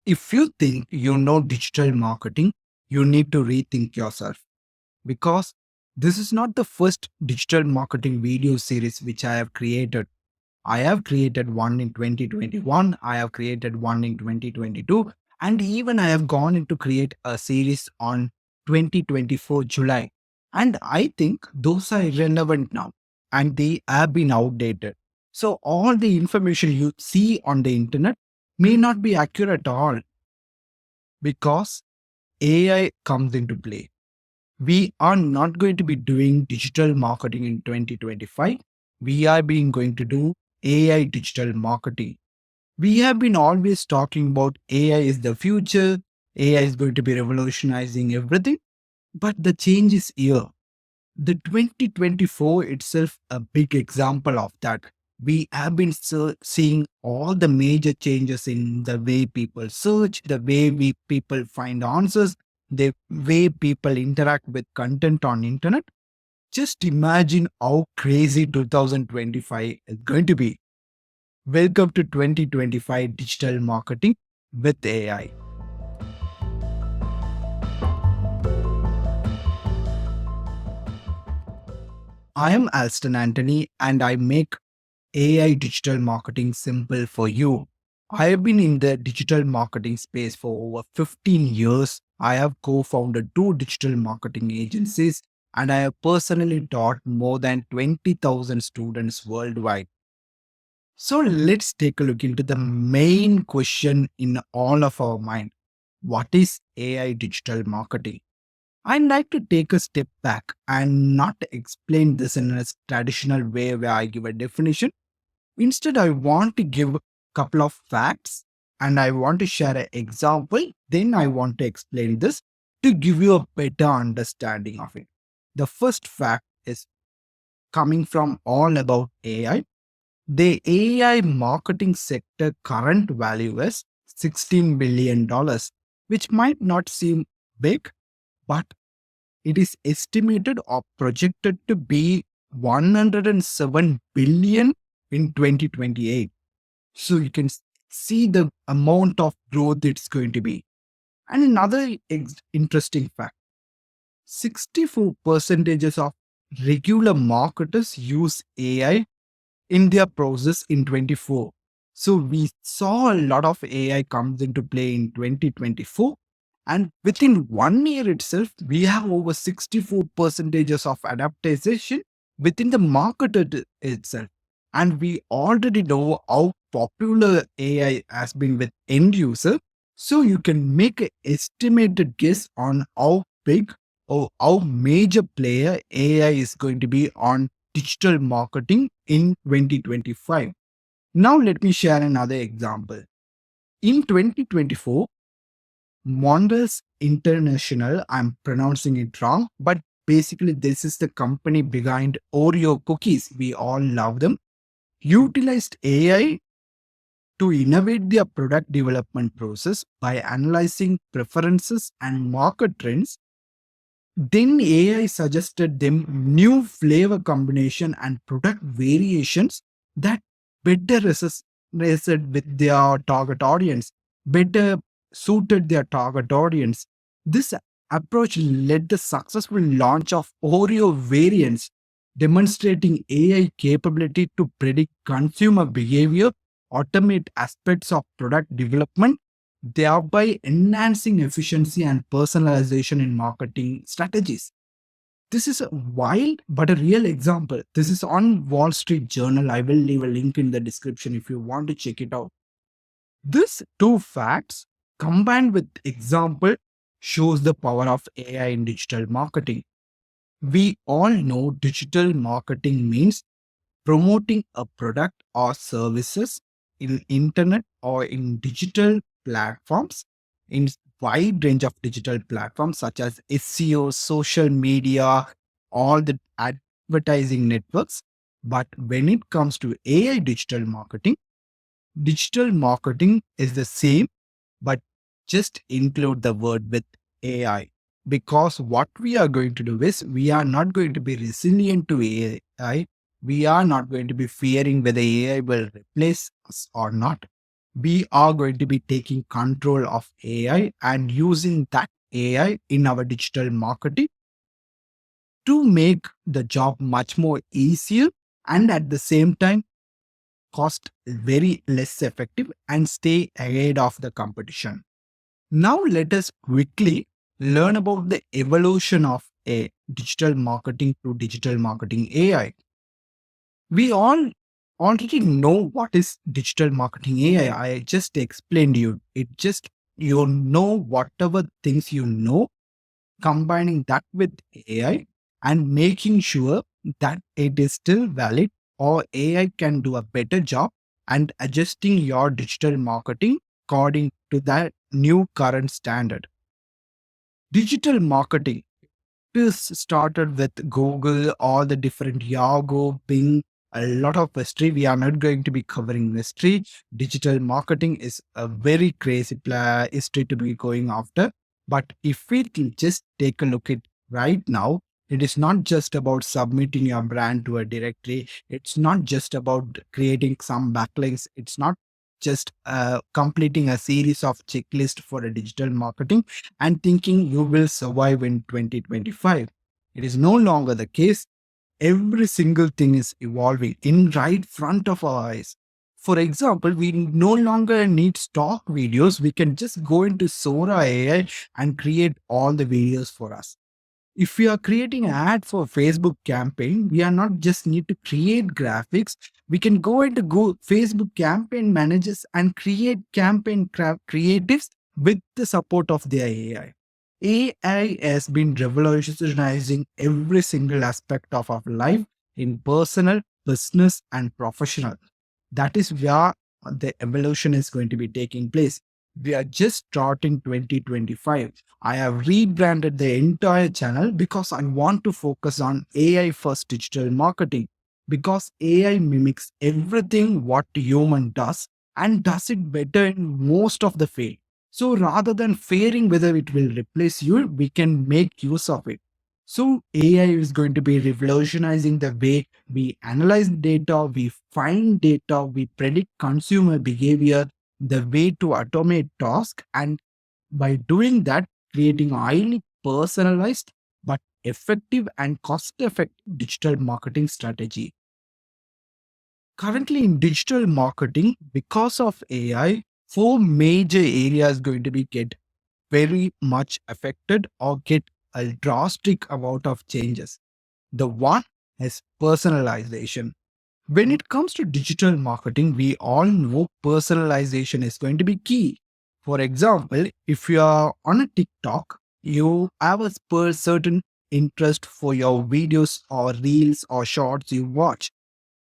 If you think you know digital marketing, you need to rethink yourself because this is not the first digital marketing video series which I have created. I have created one in 2021, I have created one in 2022, and even I have gone into create a series on 2024 July. And I think those are irrelevant now and they have been outdated. So all the information you see on the internet may not be accurate at all because AI comes into play. We are not going to be doing digital marketing in 2025. We are being going to do AI digital marketing. We have been always talking about AI is the future, AI is going to be revolutionizing everything, but the change is here. The 2024 itself a big example of that. We have been seeing all the major changes in the way people search, the way people find answers, the way people interact with content on internet. Just imagine how crazy 2025 is going to be. Welcome to 2025 digital marketing with AI. I am Alston Antony and I make AI digital marketing simple for you. I have been in the digital marketing space for over 15 years. I have co founded two digital marketing agencies and I have personally taught more than 20,000 students worldwide. So let's take a look into the main question in all of our mind. What is AI digital marketing? I'd like to take a step back and not explain this in a traditional way where I give a definition. Instead, I want to give a couple of facts and I want to share an example. Then I want to explain this to give you a better understanding of it. The first fact is coming from all about AI. The AI marketing sector current value is $16 billion, which might not seem big, but it is estimated or projected to be 107 billion in 2028. So you can see the amount of growth it's going to be. And another interesting fact, 64 percentages of regular marketers use AI in their process in 24. So we saw a lot of AI comes into play in 2024. And within 1 year itself, we have over 64 percentages of adaptation within the market itself. And we already know how popular AI has been with end user. So you can make an estimated guess on how big or how major player AI is going to be on digital marketing in 2025. Now, let me share another example. In 2024, Mondelez International, I'm pronouncing it wrong, but basically, this is the company behind Oreo cookies. We all love them. Utilized AI to innovate their product development process by analyzing preferences and market trends. Then AI suggested them new flavor combination and product variations that better resonated with their target audience, better suited their target audience. This approach led the successful launch of Oreo variants, demonstrating AI capability to predict consumer behavior, automate aspects of product development, thereby enhancing efficiency and personalization in marketing strategies. This is a wild but a real example. This is on Wall Street Journal. I will leave a link in the description if you want to check it out. These two facts combined with example shows the power of AI in digital marketing. We all know digital marketing means promoting a product or services in internet or in digital platforms, in wide range of digital platforms such as SEO, social media, all the advertising networks. But when it comes to AI digital marketing is the same, but just include the word with AI. Because what we are going to do is we are not going to be resilient to AI. We are not going to be fearing whether AI will replace us or not. We are going to be taking control of AI and using that AI in our digital marketing to make the job much more easier and at the same time cost very less effective and stay ahead of the competition. Now let us quickly learn about the evolution of a digital marketing to digital marketing AI. We all already know what is digital marketing AI. I just explained you. It just you know whatever things you know, combining that with AI and making sure that it is still valid or AI can do a better job and adjusting your digital marketing according to that new current standard. Digital marketing is started with Google, all the different Yahoo, Bing, a lot of history. We are not going to be covering history. Digital marketing is a very crazy history to be going after. But if we can just take a look at right now, it is not just about submitting your brand to a directory. It's not just about creating some backlinks. It's not just completing a series of checklists for a digital marketing and thinking you will survive in 2025. It is no longer the case. Every single thing is evolving in right front of our eyes. For example, we no longer need stock videos. We can just go into Sora AI and create all the videos for us. If we are creating an ad for Facebook campaign, we are not just need to create graphics. We can go into go Facebook campaign managers and create campaign creatives with the support of their AI. AI has been revolutionizing every single aspect of our life in personal, business, and professional. That is where the evolution is going to be taking place. We are just starting 2025. I have rebranded the entire channel because I want to focus on AI first digital marketing because AI mimics everything what human does and does it better in most of the field. So rather than fearing whether it will replace you, we can make use of it. So AI is going to be revolutionizing the way we analyze data, we find data, we predict consumer behavior, the way to automate tasks, and by doing that, creating a highly personalized but effective and cost effective digital marketing strategy. Currently, in digital marketing, because of AI, four major areas going to be get very much affected or get a drastic amount of changes. The one is personalization. When it comes to digital marketing, we all know personalization is going to be key. For example, if you are on a TikTok, you have a certain interest for your videos or reels or shorts you watch.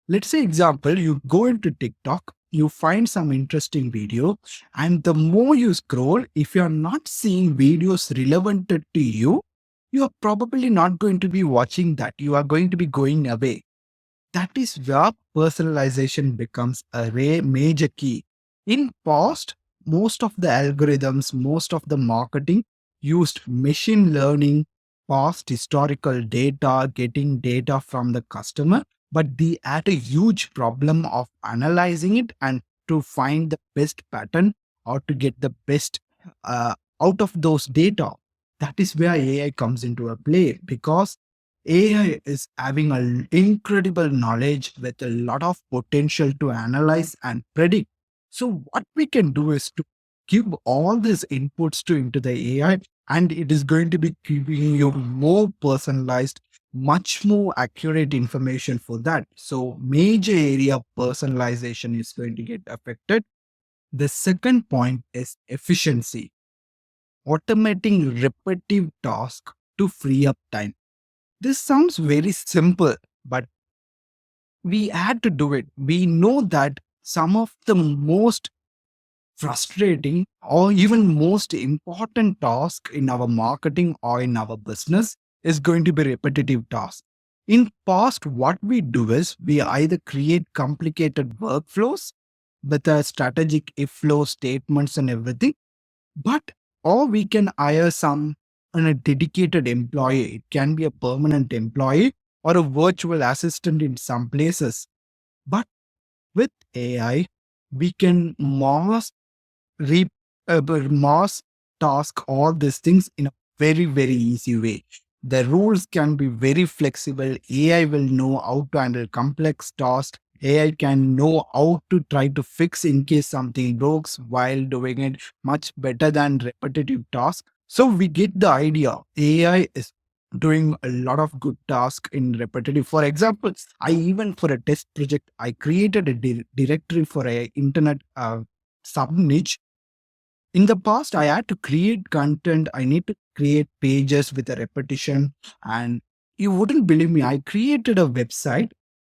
Let's say example, you go into TikTok, you find some interesting video, and the more you scroll, if you're not seeing videos relevant to you, you're probably not going to be watching that. You are going to be going away. That is where personalization becomes a major key. In past, most of the algorithms, most of the marketing used machine learning, past historical data, getting data from the customer, but they had a huge problem of analyzing it and to find the best pattern or to get the best out of those data. That is where AI comes into a play because AI is having an incredible knowledge with a lot of potential to analyze and predict. So what we can do is to give all these inputs to into the AI, and it is going to be giving you more personalized, much more accurate information for that. So major area of personalization is going to get affected. The second point is efficiency, automating repetitive tasks to free up time. This sounds very simple, but we had to do it. We know that some of the most frustrating or even most important task in our marketing or in our business is going to be repetitive task. In past, what we do is we either create complicated workflows with a strategic if flow statements and everything, but or we can hire some a dedicated employee. It can be a permanent employee or a virtual assistant in some places. But with AI, We can re, mass task all these things in a very, very easy way. The rules can be very flexible. AI will know how to handle complex tasks. AI can know how to try to fix in case something breaks while doing it much better than repetitive tasks. So we get the idea. AI is doing a lot of good tasks in repetitive. For example, I even for a test project, I created a directory for a internet sub niche. In the past, I had to create content. I need to create pages with a repetition. And you wouldn't believe me, I created a website.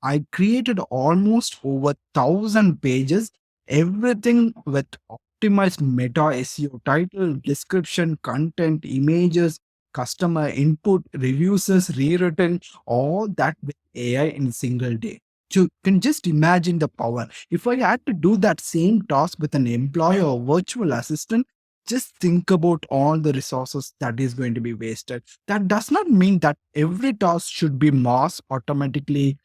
I created almost over 1,000 pages, everything with optimized meta SEO, title, description, content, images, customer input, reviews, rewritten, all that with AI in a single day. So you can just imagine the power. If I had to do that same task with an employee or virtual assistant, just think about all the resources that is going to be wasted. That does not mean that every task should be mass automatically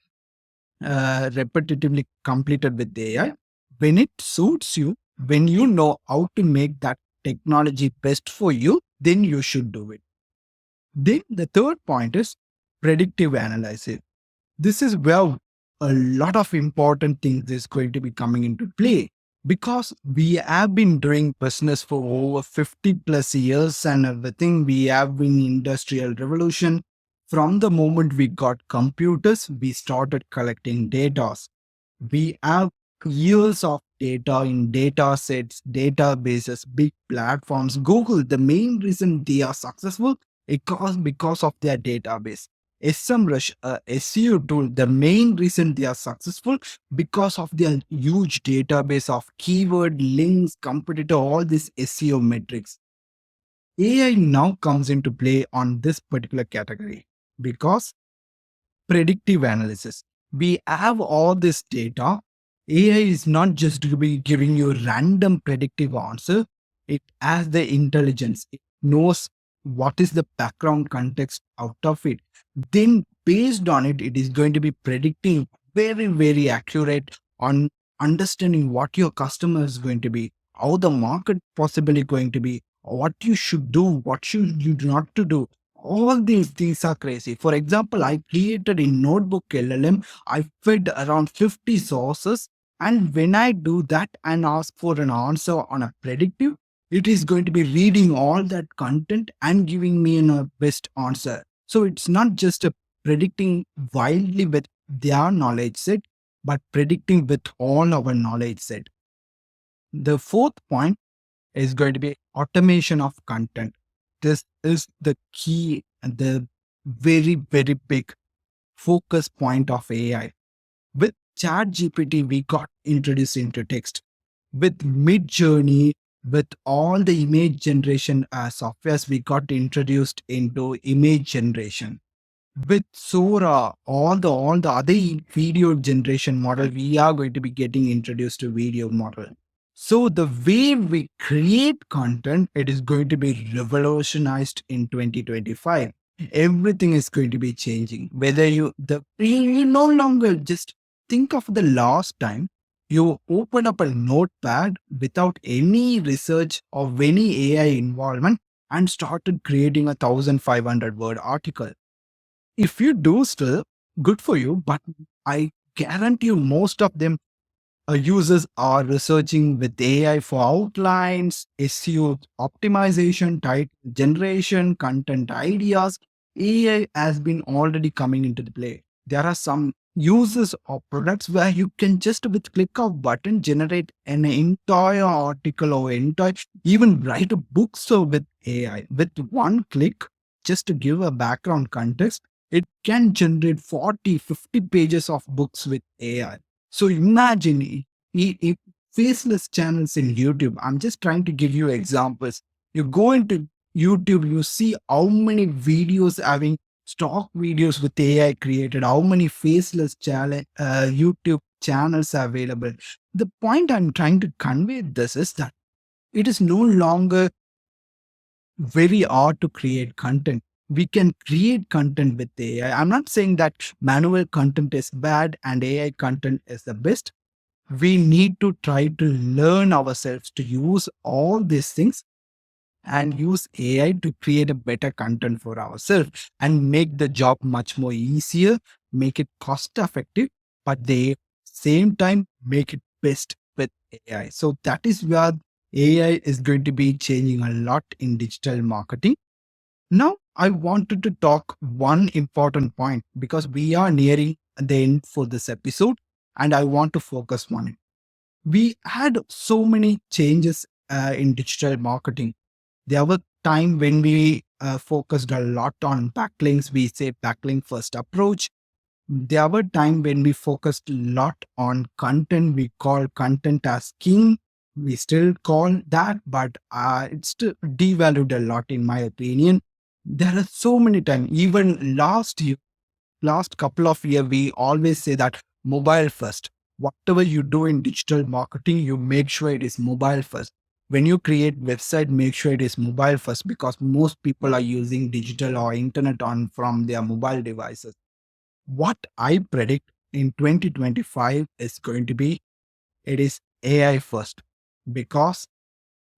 repetitively completed with AI. When it suits you, when you know how to make that technology best for you, then you should do it. Then the third point is predictive analysis. This is where a lot of important things is going to be coming into play, because we have been doing business for over 50 plus years and everything. We have been industrial revolution. From the moment we got computers, we started collecting data. We have years of data in data sets, databases, big platforms. Google, the main reason they are successful because of their database. SMrush, SEO tool, the main reason they are successful because of their huge database of keyword, links, competitor, all these SEO metrics. AI now comes into play on this particular category because predictive analysis. We have all this data. AI is not just to be giving you random predictive answer. It has the intelligence. It knows what is the background context out of it. Then based on it, it is going to be predicting very, very accurate on understanding what your customer is going to be, how the market possibly going to be, what you should do, what should you not to do. All these things are crazy. For example, I created a notebook LLM. I fed around 50 sources. And when I do that and ask for an answer on a predictive, it is going to be reading all that content and giving me a best answer. So it's not just a predicting wildly with their knowledge set, but predicting with all our knowledge set. The fourth point is going to be automation of content. This is the key and the very, very big focus point of AI. With ChatGPT, we got introduced into text. With Mid Journey, with all the image generation softwares, we got introduced into image generation. With Sora, all the other video generation model, we are going to be getting introduced to video model. So the way we create content, it is going to be revolutionized in 2025. Everything is going to be changing. Whether you no longer just think of the last time you open up a notepad without any research or any AI involvement and started creating a 1,500 word article. If you do still, good for you, but I guarantee you most of them users are researching with AI for outlines, SEO optimization, title generation, content ideas. AI has been already coming into the play. There are some uses of products where you can just with click of button generate an entire article or entire even write a book so with AI with one click. Just to give a background context, it can generate 40, 50 pages of books with AI. So imagine faceless channels in YouTube. I'm just trying to give you examples. You go into YouTube, you see how many videos having stock videos with AI created, how many faceless YouTube channels are available. The point I'm trying to convey this is that it is no longer very hard to create content. We can create content with AI. I'm not saying that manual content is bad and AI content is the best. We need to try to learn ourselves to use all these things and use AI to create a better content for ourselves and make the job much more easier, make it cost effective, but the same time make it best with AI. So that is where AI is going to be changing a lot in digital marketing. Now, I wanted to talk one important point because we are nearing the end for this episode and I want to focus on it. We had so many changes in digital marketing. There were time when we focused a lot on backlinks. We say backlink first approach. There were time when we focused a lot on content. We call content as king. We still call that, but it's still devalued a lot in my opinion. There are so many times, even last year, last couple of years, we always say that mobile first. Whatever you do in digital marketing, you make sure it is mobile first. When you create website, make sure it is mobile first because most people are using digital or internet on from their mobile devices. What I predict in 2025 is going to be it is AI first because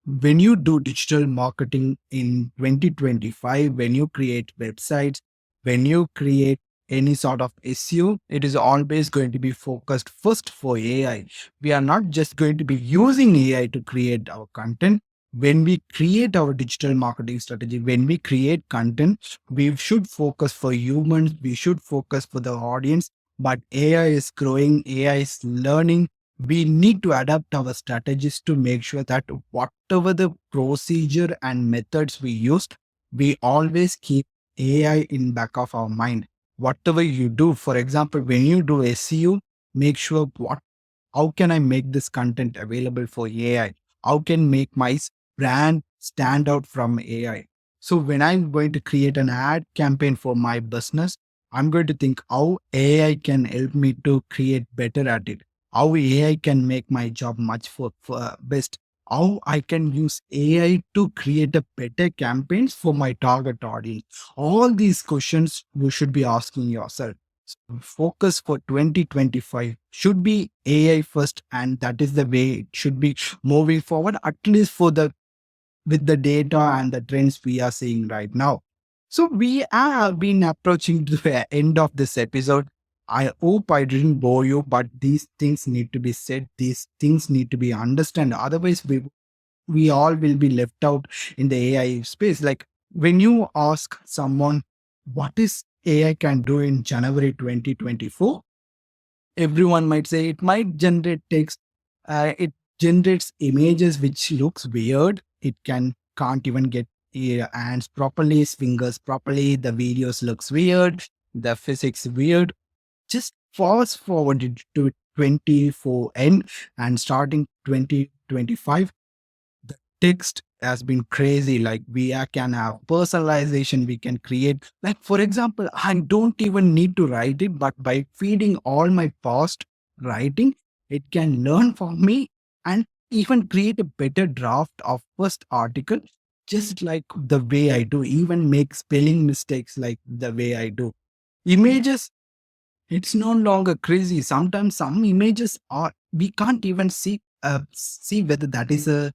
when you do digital marketing in 2025, when you create websites, when you create any sort of SEO, it is always going to be focused first for AI. We are not just going to be using AI to create our content. When we create our digital marketing strategy, when we create content, we should focus for humans, we should focus for the audience. But AI is growing, AI is learning, we need to adapt our strategies to make sure that whatever the procedure and methods we used, we always keep AI in back of our mind. Whatever you do, for example, when you do SEO, make sure how can I make this content available for AI? How can make my brand stand out from AI? So when I'm going to create an ad campaign for my business, I'm going to think how AI can help me to create better at it, how AI can make my job much for best, how I can use AI to create a better campaigns for my target audience. All these questions you should be asking yourself. So focus for 2025 should be AI first, and that is the way it should be moving forward, at least for the with the data and the trends we are seeing right now. So we have been approaching to the end of this episode. I hope I didn't bore you, but these things need to be said. These things need to be understood. Otherwise, we all will be left out in the AI space. Like when you ask someone, what is AI can do in January 2024? Everyone might say it might generate text. It generates images which looks weird. It can't even get hands properly, his fingers properly. The videos looks weird. The physics weird. Just fast forward it to 24 end and starting 2025, the text has been crazy. Like can have personalization, we can create, like for example, I don't even need to write it, but by feeding all my past writing, it can learn from me and even create a better draft of first article, just like the way I do, even make spelling mistakes like the way I do. Images, it's no longer crazy. Sometimes some images are we can't even see whether that is a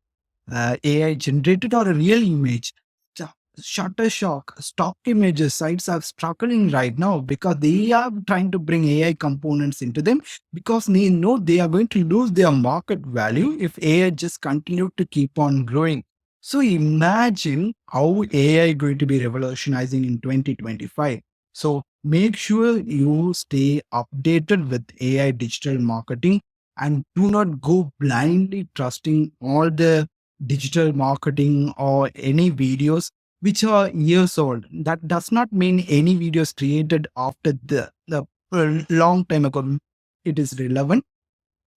AI generated or a real image. Sh- Shutterstock, stock images sites are struggling right now because they are trying to bring AI components into them because they know they are going to lose their market value if AI just continue to keep on growing. So imagine how AI going to be revolutionizing in 2025. So make sure you stay updated with AI digital marketing and do not go blindly trusting all the digital marketing or any videos which are years old. That does not mean any videos created after the long time ago. It is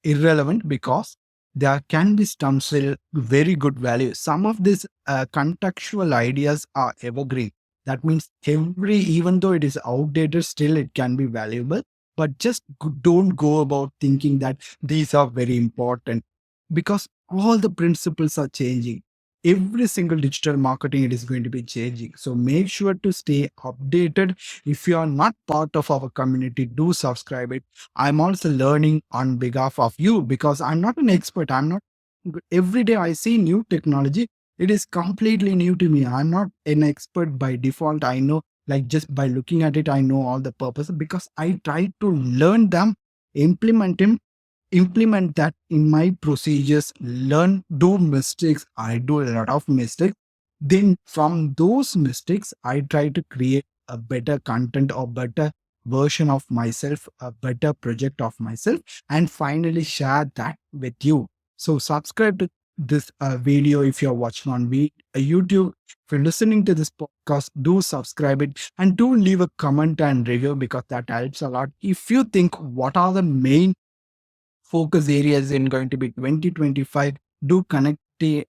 irrelevant because there can be some still very good value. Some of these contextual ideas are evergreen. That means even though it is outdated, still it can be valuable. But just don't go about thinking that these are very important because all the principles are changing. every single digital marketing, it is going to be changing. So make sure to stay updated. If you are not part of our community, do subscribe it. I'm also learning on behalf of you because I'm not an expert. I'm not every day I see new technology. It is completely new to me. I'm not an expert by default. I know, like, just by looking at it, I know all the purpose because I try to learn them, implement them, implement that in my procedures, learn, do mistakes. I do a lot of mistakes. Then from those mistakes, I try to create a better content or better version of myself, a better project of myself, and finally share that with you. So subscribe to this video if you're watching on YouTube. If you're listening to this podcast, do subscribe it and do leave a comment and review because that helps a lot. If you think what are the main focus areas in going to be 2025, do connect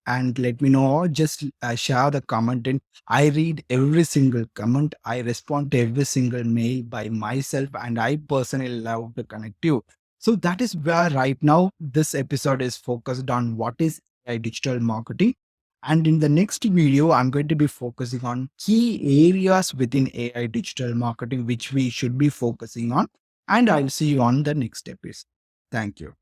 and let me know, or just share the comment. And I read every single comment, I respond to every single mail by myself, and I personally love to connect you. So that is where right now this episode is focused on what is AI digital marketing. And in the next video, I'm going to be focusing on key areas within AI digital marketing which we should be focusing on. And I'll see you on the next episode. Thank you.